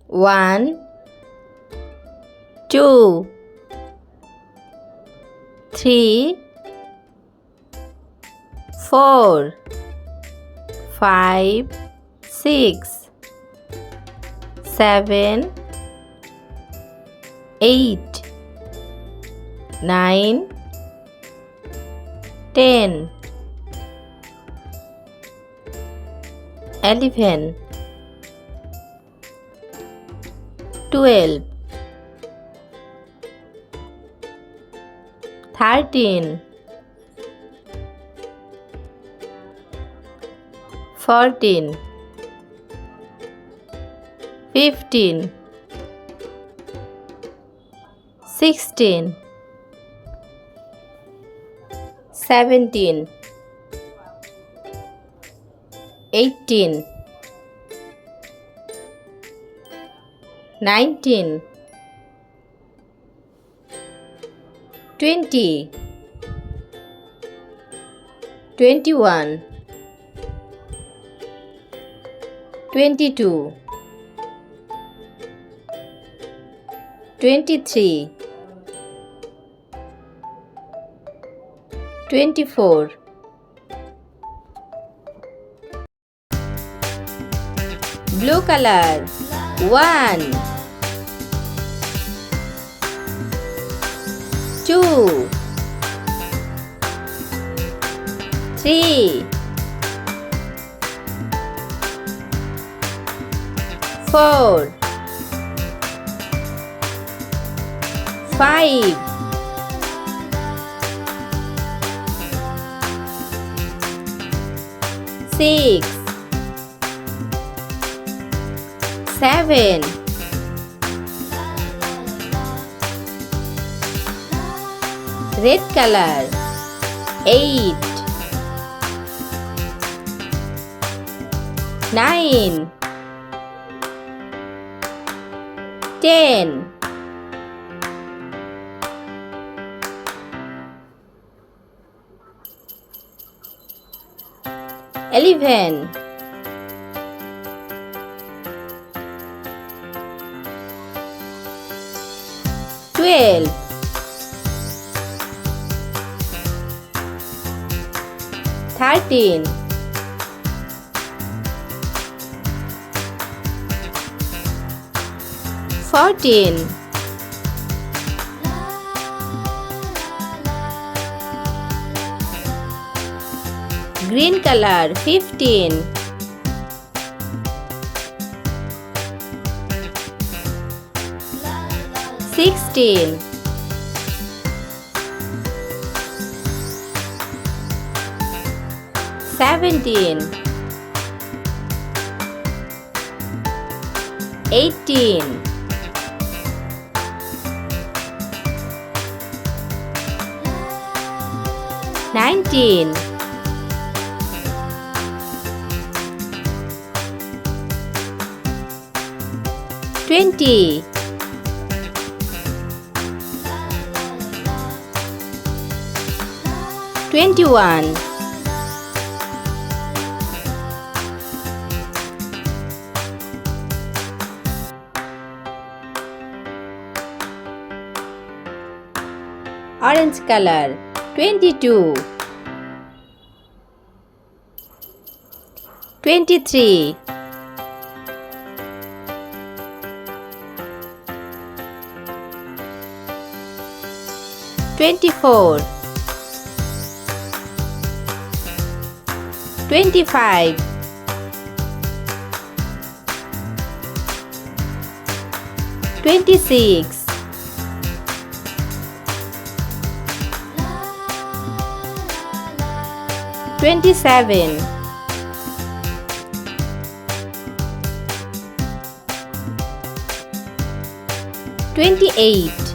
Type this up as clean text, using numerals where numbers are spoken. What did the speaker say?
1, 2, 3, 4, 5, 6, 7, 8, 9, 10, 11, 12, 13, 14, 15, 16, 17, 18, 19, 20, 21, 22, 23, 24. Blue color. 1, 2, 3, 4, 5, 6, 7, 8 color. 8, 9, 10, 11, 12, 13, 14, green color. 15, 16, 17, 18, 19, 20, 21, orange color. 22, 23, 24, 25, 26, 27, 28,